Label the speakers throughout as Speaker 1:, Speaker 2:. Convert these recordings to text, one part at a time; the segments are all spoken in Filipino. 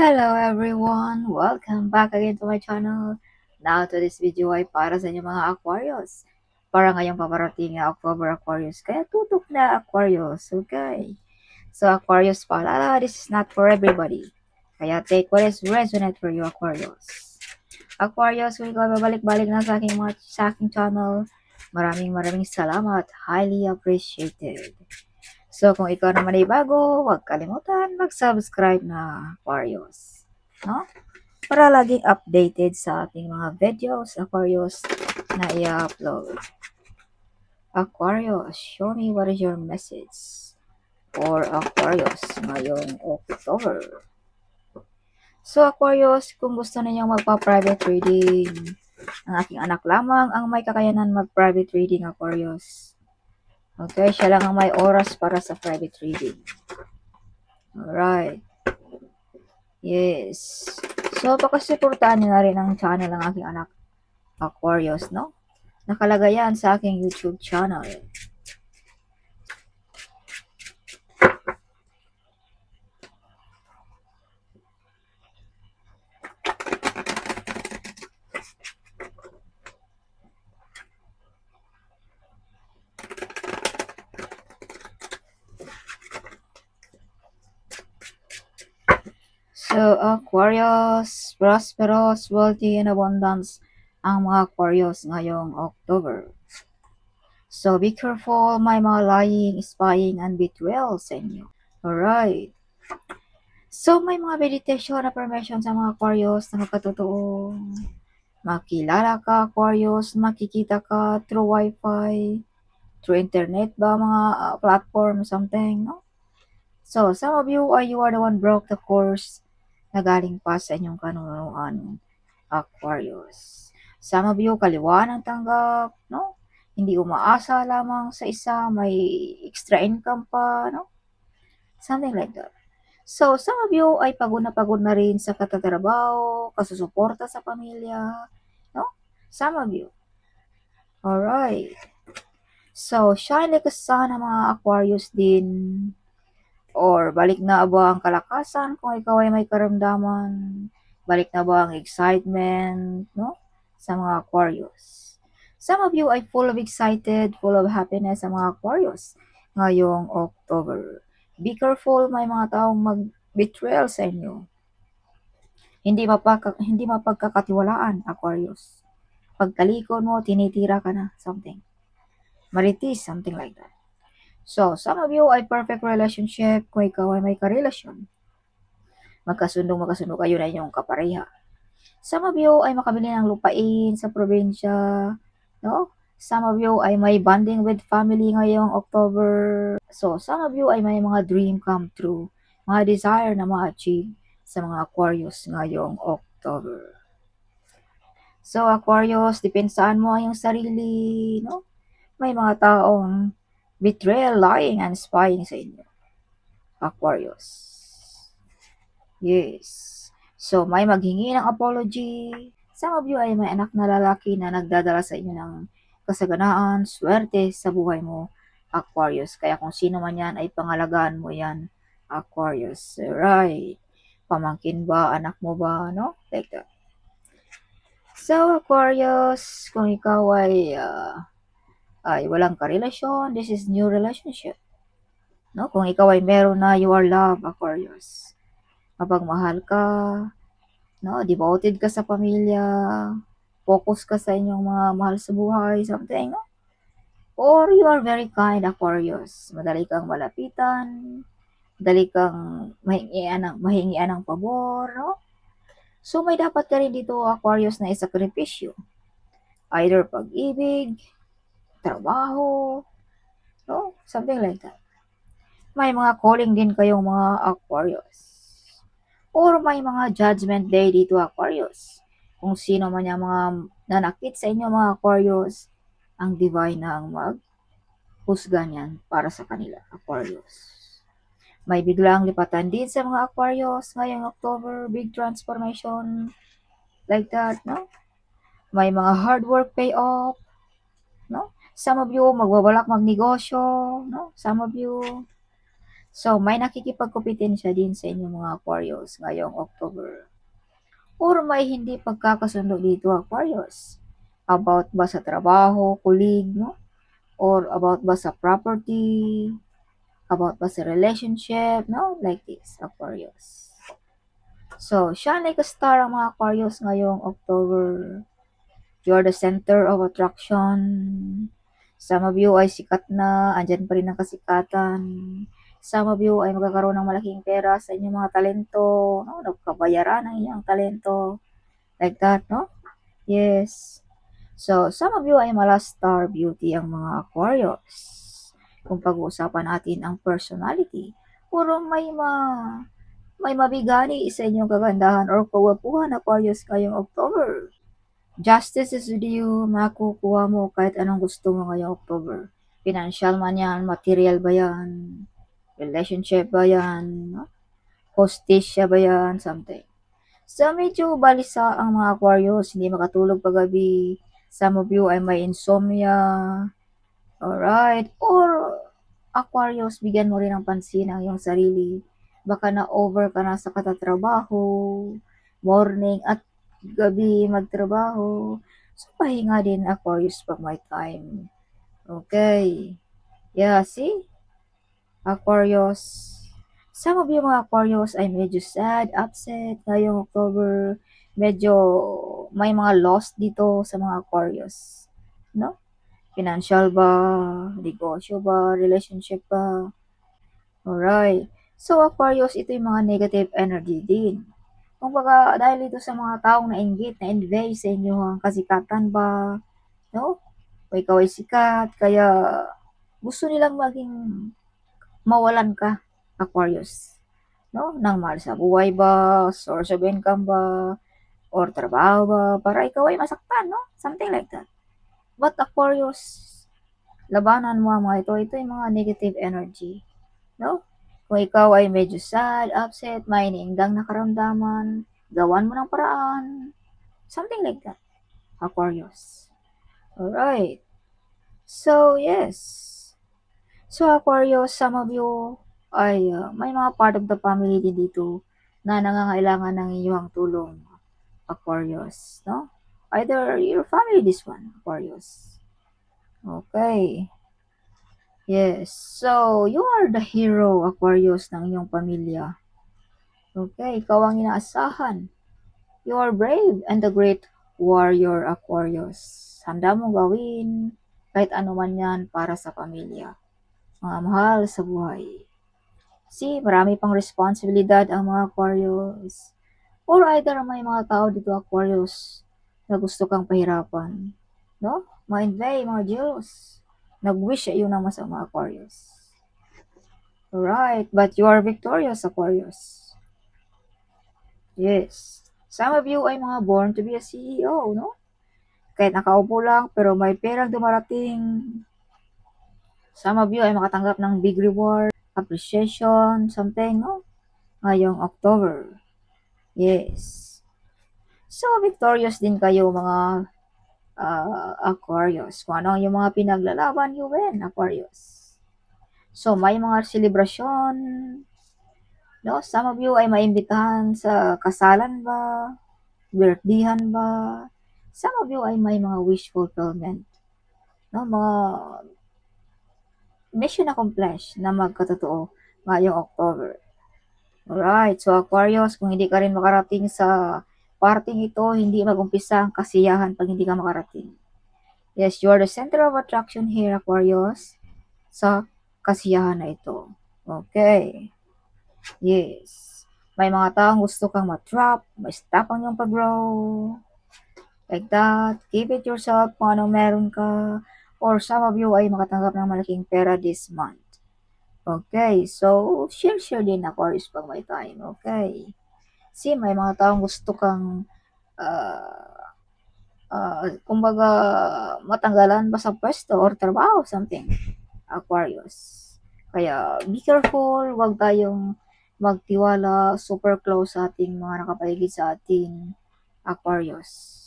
Speaker 1: Hello everyone! Welcome back again to my channel. Now to this video ay para sa inyo mga Aquarius. Para ngayong paparating na October Aquarius, kaya tutok na Aquarius, okay? So Aquarius pala, this is not for everybody. Kaya take what is resonate for you Aquarius. Aquarius, kung ikaw babalik-balik na sa aking channel, maraming salamat. Highly appreciated. So, kung ikaw naman ay bago, huwag kalimutan mag-subscribe na Aquarius. No? Para laging updated sa ating mga videos, Aquarius, na i-upload. Aquarius, show me what is your message for Aquarius ngayong October. So, Aquarius, kung gusto ninyong magpa-private reading, ang aking anak lamang ang may kakayanan mag-private reading, Aquarius. Okay, siya lang ang may oras para sa private reading. Alright. Yes. So, pakasuportahan niyo na rin ang channel ng aking anak, Aquarius, no? Nakalagay yan sa aking YouTube channel. So, Aquarius, prosperous, wealthy, and abundance ang mga Aquarius ngayong October. So, be careful, may mga lying, spying, and betrayal sa inyo. Alright. So, may mga meditation affirmation sa mga Aquarius na magkatotoo. Makilala ka, Aquarius, makikita ka through Wi-Fi, through internet ba, mga platform, something, no? So, some of you are the one broke the course na galing pa sa inyong kanunuan, Aquarius. Some of you, kaliwa ng tanggap, no? Hindi umaasa lamang sa isa, may extra income pa, no? Something like that. So, some of you ay pagod na rin sa katatrabaho, kasusuporta sa pamilya, no? Some of you. Alright. So, shine like a sun ang mga Aquarius din. Or balik na ba ang kalakasan kung ikaw ay may karamdaman? Balik na ba ang excitement, no? Sa mga Aquarius. Some of you ay full of excited, full of happiness sa mga Aquarius ngayong October. Be careful, may mga taong mag-betrayal sa inyo. Hindi mapagkakatiwalaan, Aquarius. Pagtalikod mo, tinitira ka na, something. Maritis, something like that. So, some of you ay perfect relationship kung ikaw ay may karelasyon. Magkasundo kayo na inyong kapareha. Some of you ay makabili ng lupain sa probinsya, no? Some of you ay may bonding with family ngayong October. So, some of you ay may mga dream come true, mga desire na ma-achieve sa mga Aquarius ngayong October. So, Aquarius, dipensaan mo ang iyong sarili, no? May mga taong betrayal, lying, and spying sa inyo, Aquarius. Yes. So, may maghingi ng apology. Some of you ay may anak na lalaki na nagdadala sa inyo ng kasaganaan, swerte sa buhay mo, Aquarius. Kaya kung sino man yan, ay pangalagaan mo yan, Aquarius. Right. Pamangkin ba, anak mo ba, no? Like that. So, Aquarius, kung ikaw ay walang karelasyon, this is new relationship. No? Kung ikaw ay meron na, you are love, Aquarius. Mapagmahal ka, no? Devoted ka sa pamilya, focus ka sa inyong mga mahal sa buhay, something, no? Or you are very kind, Aquarius. Madali kang malapitan, madali kang mahingian ng pabor, no? So, may dapat ka rin dito, Aquarius, na isakripisyo. Either pag-ibig, trabaho, no? Something like that. May mga calling din kayong mga Aquarius. Or may mga judgment day dito, Aquarius. Kung sino man yung mga nanakit sa inyo, mga Aquarius, ang divine na ang maghusga niyan para sa kanila, Aquarius. May biglang lipatan din sa mga Aquarius ngayong October, big transformation, like that, no? May mga hard work pay off, no? Some of you magbabalak magnegosyo, no? Some of you. So, may nakikipagkompetensya din sa inyong mga Aquarius ngayong October. Or may hindi pagkakasundo dito, Aquarius. About ba sa trabaho, colleague, no? Or about ba sa property, about ba sa relationship, no? Like this, Aquarius. So, shine like a star ang mga Aquarius ngayong October. You're the center of attraction. Some of you ay sikat na, andyan pa rin ang kasikatan. Some of you ay magkakaroon ng malaking pera sa inyong mga talento, no? Nagkabayaran ang inyong talento. Like that, no? Yes. So, some of you ay star beauty ang mga Aquarius. Kung pag-uusapan natin ang personality, puro may mabigani sa inyong kagandahan or kawapuhan, Aquarius, ngayong October. Justice is with you, makukuha mo kahit anong gusto mo ngayong October. Financial man yan, material ba yan, relationship ba yan, no? Hostisya ba yan, something. So, medyo balisa ang mga Aquarius, hindi makatulog paggabi. Some of you ay may insomnia. Alright. Or, Aquarius, bigyan mo rin ng pansin ang iyong sarili. Baka na-over ka na sa katatrabaho, morning at gabi magtrabaho. So, pahinga din, Aquarius, pag may time. Okay. Yeah, see? Aquarius. Some of you mga Aquarius ay medyo sad, upset ngayong October. Medyo may mga loss dito sa mga Aquarius. No? Financial ba? Negosyo ba? Relationship ba? Alright. So, Aquarius, ito yung mga negative energy din. Kumbaga, dahil ito sa mga taong nainggit, na-envy sa inyo ang kasikatan ba? No? O ikaw ay sikat, kaya gusto nilang maging mawalan ka, Aquarius. No? Nang mahal sa buhay ba? Source of income ba? Or trabaho ba? Para ikaw ay masaktan, no? Something like that. But Aquarius, labanan mo ang mga ito. Ito yung mga negative energy. No? Kung ikaw ay medyo sad, upset, may iniindang na karamdaman, gawan mo ng paraan. Something like that. Aquarius. Alright. So, yes. So, Aquarius, some of you ay may mga part of the family din dito na nangangailangan ng iyong tulong, Aquarius, no? Either your family, this one, Aquarius. Okay. Yes. So, you are the hero, Aquarius, ng iyong pamilya. Okay, ikaw ang inaasahan. You are brave and the great warrior, Aquarius. Handa mong gawin kahit ano man yan para sa pamilya. Mga mahal sa buhay. See, marami pang responsibilidad ang mga Aquarius. Or either may mga tao dito, Aquarius, na gusto kang pahirapan. No? Mga mga jealous. Nag-wish sa iyo ng masama, Aquarius. Alright, but you are victorious, Aquarius. Yes. Some of you ay mga born to be a CEO, no? Kahit nakaupo lang, pero may perang dumarating. Some of you ay makatanggap ng big reward, appreciation, something, no? Ngayong October. Yes. So, victorious din kayo mga Aquarius. Kung ano yung mga pinaglalaban, you win, Aquarius. So, may mga celebration. No? Some of you ay maimbitahan sa kasalan ba? Birthdayhan ba? Some of you ay may mga wish fulfillment. No? Mga mission accomplished na magkatotoo ngayong October. Alright, so Aquarius, kung hindi ka rin makarating sa parting ito, hindi mag-umpisa ang kasiyahan pag hindi ka makarating. Yes, you are the center of attraction here, Aquarius, sa kasiyahan na ito. Okay. Yes. May mga taong gusto kang matrap, ma-stop ang iyong pag-grow. Like that. Keep it yourself kung anong meron ka. Or some of you ay makatanggap ng malaking pera this month. Okay, so share din Aquarius pag may time. Okay. See, may mga taong gusto kang kumbaga matanggalan ba sa pwesto or trabaho, something. Aquarius. Kaya be careful, wag tayong magtiwala super close sa ating mga nakapaligid sa ating Aquarius.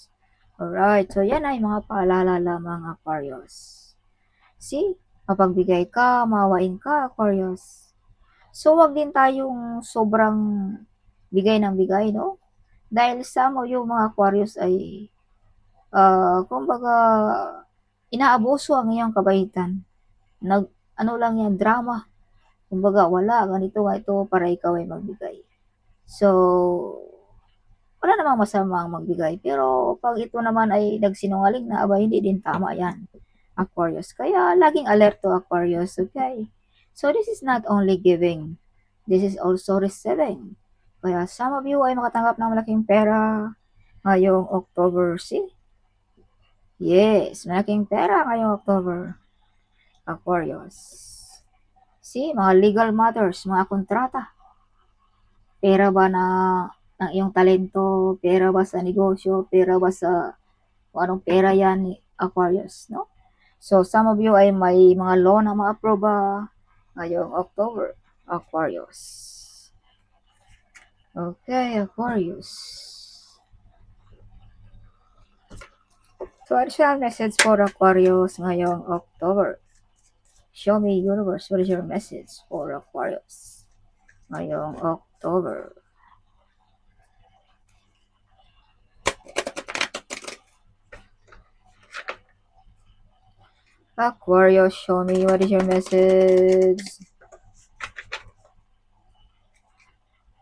Speaker 1: Alright, so yan ay mga paalala lamang, Aquarius. See, mapagbigay ka, mawain ka, Aquarius. So, wag din tayong sobrang bigay ng bigay, no? Dahil some of you mga Aquarius ay, kumbaga, inaabuso ang iyong kabaitan. Ano lang yan, drama. Kumbaga, wala, ganito, ganito, para ikaw ay magbigay. So, wala namang masama ang magbigay. Pero, pag ito naman ay nagsinungaling na, aba, hindi din tama yan, Aquarius. Kaya, laging alerto, Aquarius, okay? So, this is not only giving. This is also receiving. Kaya, some of you ay makatanggap ng malaking pera ngayong October. See? Yes, malaking pera ngayong October, Aquarius. See, mga legal matters, mga kontrata. Pera ba ng iyong talento? Pera ba sa negosyo? Pera ba sa anong pera yan, Aquarius, no? So, some of you ay may mga loan na ma-approve ngayong October, Aquarius. Okay, Aquarius. So, additional message for Aquarius ngayong October. Show me, universe, what is your message for Aquarius ngayong October? Aquarius, show me, what is your message?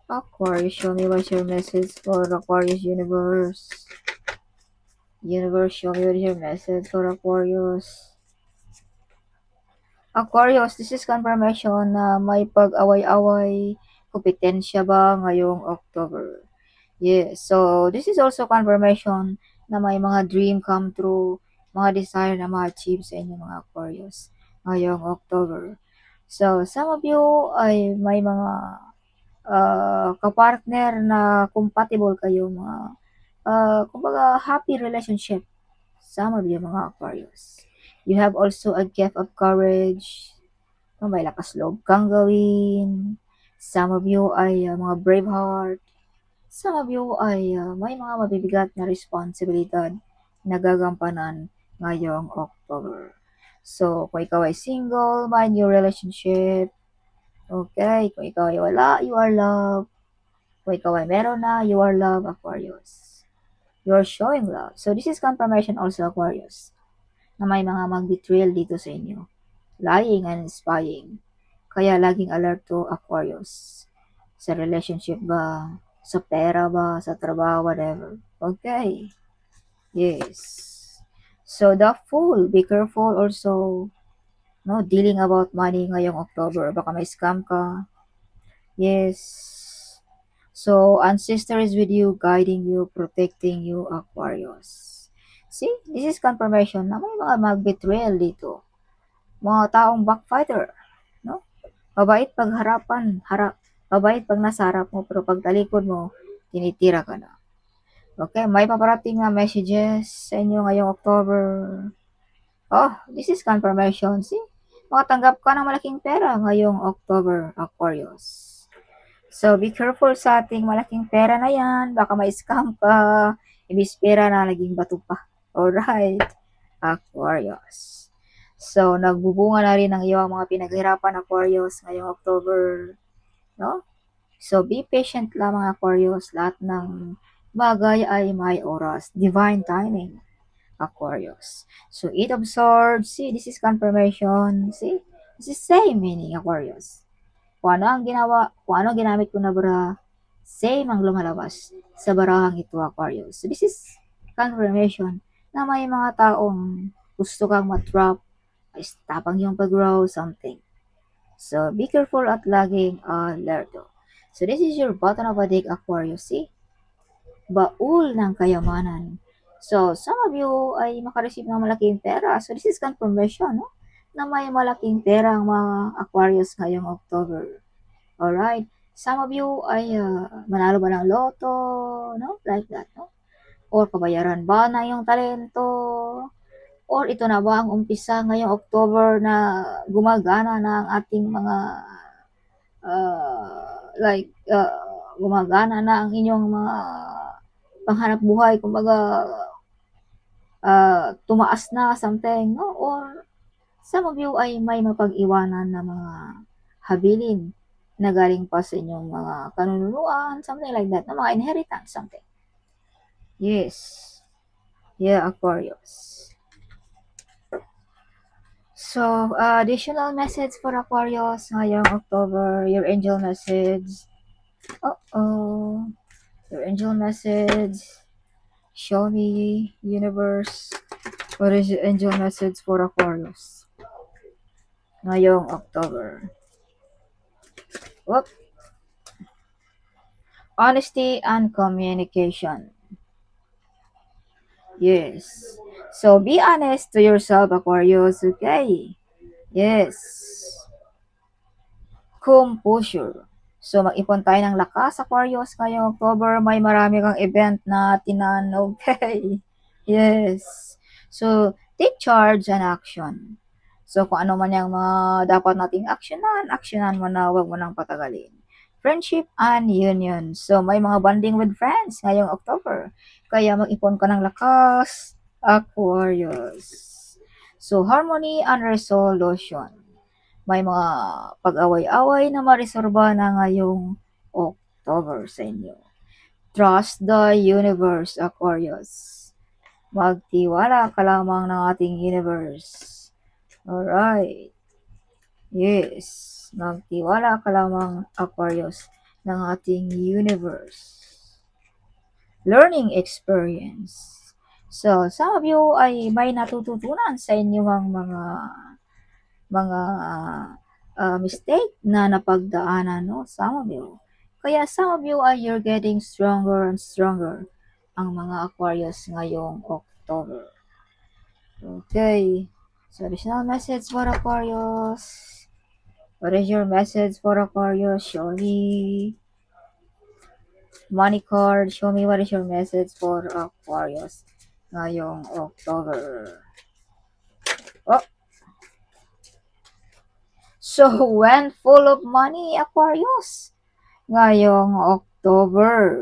Speaker 1: Aquarius, show me, what is your message for Aquarius universe? Universe, show me, what is your message for Aquarius? Aquarius, this is confirmation na may pag-away-away, kompetensya ba ngayong October? Yes, so this is also confirmation na may mga dream come true, mga desire na ma-achieve sa inyo mga Aquarius ngayong October. So, some of you ay may mga kapartner na compatible kayo, mga kumbaga happy relationship. Some of you mga Aquarius. You have also a gift of courage. May lakas loob kang gawin. Some of you ay mga brave heart. Some of you ay may mga mabibigat na responsibilidad na gagampanan ngayong October. So, kung ikaw ay single, mind your relationship. Okay, kung ikaw ay wala, you are love. Kung ikaw ay meron na, you are love, Aquarius. You are showing love. So, this is confirmation also, Aquarius, na may mga mag-betrayal dito sa inyo. Lying and spying. Kaya laging alert to, Aquarius. Sa relationship ba, sa pera ba, sa trabaho, whatever. Okay. Yes. So, the Fool, be careful also, no, dealing about money ngayong October. Baka may scam ka. Yes. So, ancestor is with you, guiding you, protecting you, Aquarius. See, this is confirmation na may mga mag-betrayal dito. Mga taong backfighter, no? Mabait pag harapan, mabait pag nasa harap mo, pero pag talikod mo, tinitira ka na. Okay, may paparating na messages sa inyo ngayong October. Oh, this is confirmation. See, makatanggap ka ng malaking pera ngayong October, Aquarius. So, be careful sa ating malaking pera na yan. Baka may scam ka. Ibis pera na naging bato pa. Alright, Aquarius. So, nagbubunga na rin ang iyong mga pinaghirapan, Aquarius, ngayong October. No? So, be patient lamang, Aquarius. Lahat ng bagay ay may oras. Divine timing, Aquarius. So, 8 of Swords. See, this is confirmation. See, this is same meaning, Aquarius. Kung ano ang ginawa, kung ano ginamit ko na bara, same ang lumalabas sa barahang ito, Aquarius. So, this is confirmation na may mga taong gusto kang matrap, stop ang iyong pag-grow, something. So, be careful at laging alerto. So, this is your bottom of a deck, Aquarius. See? Baul ng kayamanan. So, some of you ay makareceive ng malaking pera. So, this is confirmation, no? Na may malaking pera ang mga Aquarius ngayong October. Alright? Some of you ay manalo ba ng loto, no? Like that, no? Or kabayaran ba na yung talento? Or ito na ba ang umpisa ngayong October na gumagana na ang ating mga gumagana na ang inyong mga panghanap buhay, kumbaga tumaas na something, no? Or some of you ay may mapag-iwanan na mga habilin na galing pa sa inyong mga kanunuan, something like that, na mga inheritance, something. Yes. Yeah, Aquarius. So, additional message for Aquarius ngayong October, your angel message. Uh-oh. Your angel message. Show me, universe. What is your angel message for Aquarius ngayong October? Whoop. Honesty and communication. Yes. So, be honest to yourself, Aquarius, okay? Yes. Composure. So, mag-ipon tayo ng lakas, Aquarius, ngayong October. May marami kang event na tinan, okay? Yes. So, take charge and action. So, kung ano man yung mga dapat nating aksyonan mo na, huwag mo nang patagalin. Friendship and union. So, may mga bonding with friends ngayong October. Kaya mag-ipon ka ng lakas, Aquarius. So, harmony and resolution. May mga pag-away-away na marisorba na ngayong October sa inyo. Trust the universe, Aquarius. Magtiwala ka lamang ng ating universe. Alright. Yes. Magtiwala ka lamang, Aquarius, ng ating universe. Learning experience. So, some of you ay may natututunan sa inyong mga mistake na napagdaanan, no? Some of you. Kaya some of you ay you're getting stronger and stronger ang mga Aquarius ngayong October. Okay. So, additional message for Aquarius. What is your message for Aquarius? Show me. Money card. Show me what is your message for Aquarius ngayong October. Oh. So, when full of money, Aquarius, ngayong October.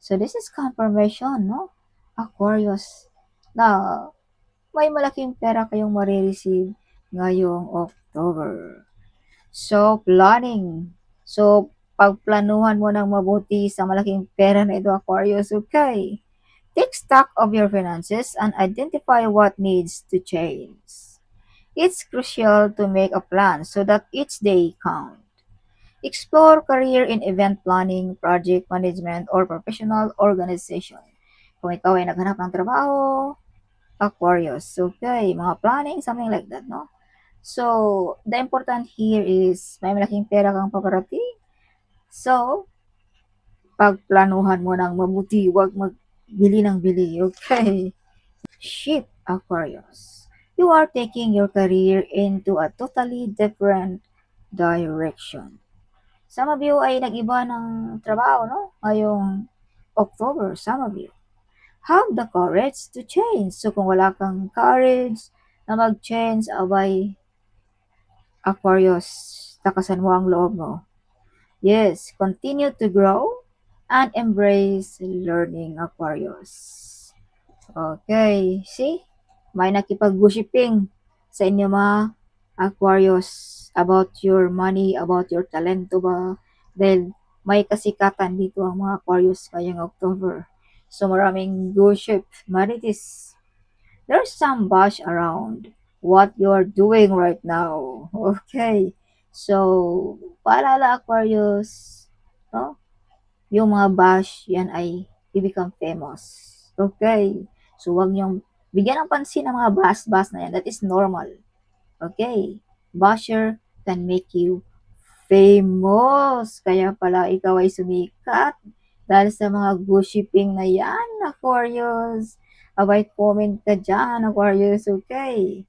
Speaker 1: So, this is confirmation, no? Aquarius, na may malaking pera kayong marireceive ngayong October. So, planning. So, pagplanuhan mo ng mabuti sa malaking pera na ito, Aquarius, okay? Take stock of your finances and identify what needs to change. It's crucial to make a plan so that each day counts. Explore career in event planning, project management, or professional organization. Kung ikaw ay naghanap ng trabaho, Aquarius, okay, mga planning, something like that, no? So, the important here is may malaking pera kang paparating. So, pagplanuhan mo ng mabuti, huwag magbili ng bili, okay? Ship, Aquarius. You are taking your career into a totally different direction. Some of you ay nag-iba ng trabaho, no? Ngayong October, some of you. Have the courage to change. So, kung wala kang courage na mag-change, abay, Aquarius, takasan mo ang loob mo. Yes, continue to grow and embrace learning, Aquarius. Okay, see? May nakipag-gossiping sa inyo mga Aquarius about your money, about your talento ba? Dahil may kasikatan dito ang mga Aquarius ngayong October. So maraming gossip, marites. There's some bash around what you're doing right now. Okay. So, paalala Aquarius, no? Yung mga bash, yan ay i-become famous. Okay. So, wag niyong bigyan ng pansin ang mga bash-bash na yan. That is normal. Okay. Basher can make you famous. Kaya pala ikaw ay sumikat dahil sa mga gossiping na yan, Aquarius. Abay, comment ka dyan, Aquarius, okay?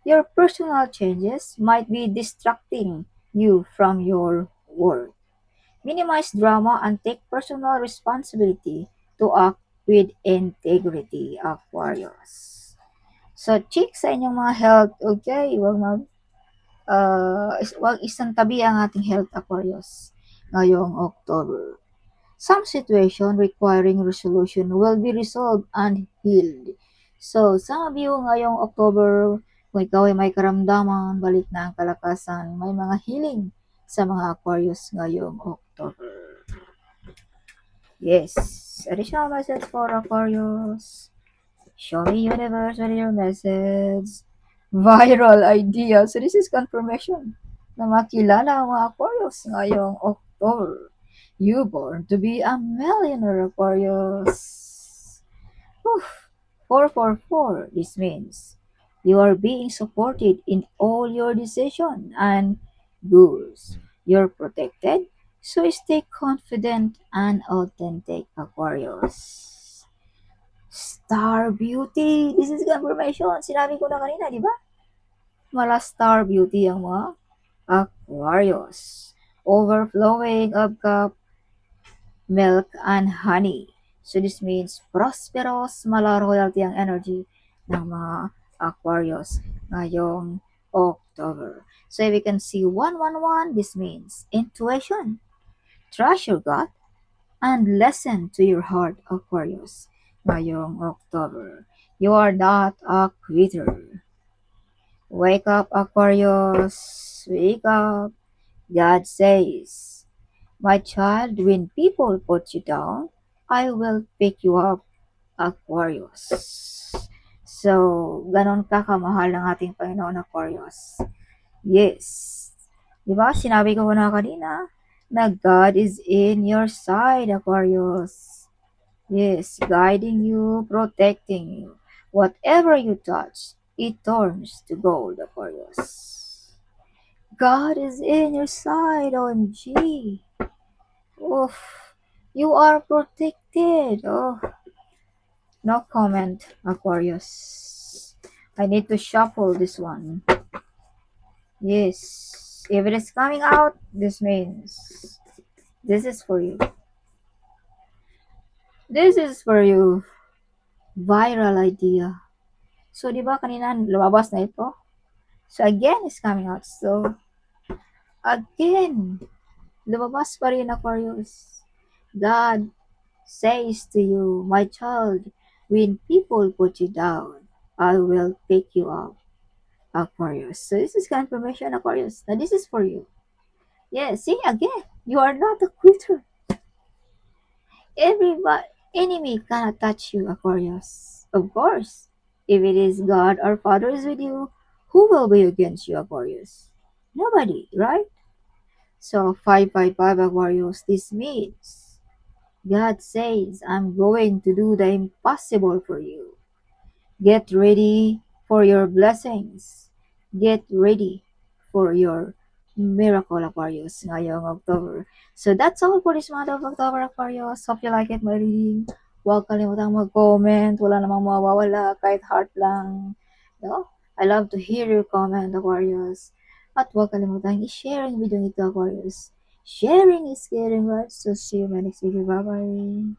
Speaker 1: Your personal changes might be distracting you from your work. Minimize drama and take personal responsibility to act with integrity, Aquarius. So, check sa inyong mga health, okay? Wag isang tabi ang ating health, Aquarius, ngayong October. Some situation requiring resolution will be resolved and healed. So, some of you ngayong October, kung ikaw ay may karamdaman, balik na ang kalakasan, may mga healing sa mga Aquarius ngayong October. Yes, additional message for Aquarius. Show me universe what is your message. Viral idea. So this is confirmation na makilala ang mga Aquarius ngayong October. You born to be a millionaire, Aquarius. Oof. 444. This means you are being supported in all your decisions and goals. You're protected, so stay confident and authentic, Aquarius. Star Beauty. This is confirmation. Sinabi ko na kanina, di ba? Mala Star Beauty ang mga Aquarius. Overflowing of cup, milk, and honey. So this means prosperous, mala royalty ang energy ng mga Aquarius ngayong October. So if we can see 111, this means intuition, trust your gut, and listen to your heart, Aquarius ngayong October. You are not a quitter. Wake up, Aquarius. Wake up. God says, my child, when people put you down, I will pick you up, Aquarius. So, ganon ka kamahal ng ating Panginoon, Aquarius. Yes. Diba? Sinabi ko na kanina na God is in your side, Aquarius. Yes, guiding you, protecting you. Whatever you touch, it turns to gold, Aquarius. God is in your side, OMG. Oof. You are protected. Oh, no comment, Aquarius. I need to shuffle this one. Yes. If it is coming out, this means this is for you. This is for you. Viral idea. So, di ba kanina lumabas na ito? So, again, it's coming out. So, again, lumabas pa rin, Aquarius. God says to you, my child, when people put you down, I will pick you up, Aquarius. So, this is confirmation, Aquarius. Now, this is for you. Yes, see, again, you are not a quitter. Everybody, enemy cannot touch you, Aquarius. Of course, if it is God our Father is with you, who will be against you, Aquarius? Nobody, right? So 555 Aquarius, this means God says, I'm going to do the impossible for you. Get ready for your blessings. Get ready for your miracle, Aquarius, ngayong October. So that's all for this month of October, Aquarius. Hope you like it, my reading. Huwag kalimutang mag-comment. Wala namang mawawala, kahit heart lang. No? I love to hear your comment, Aquarius. At huwag kalimutang i-share ang video nito, Aquarius. Sharing is caring, right? So see you in my next video. Bye-bye.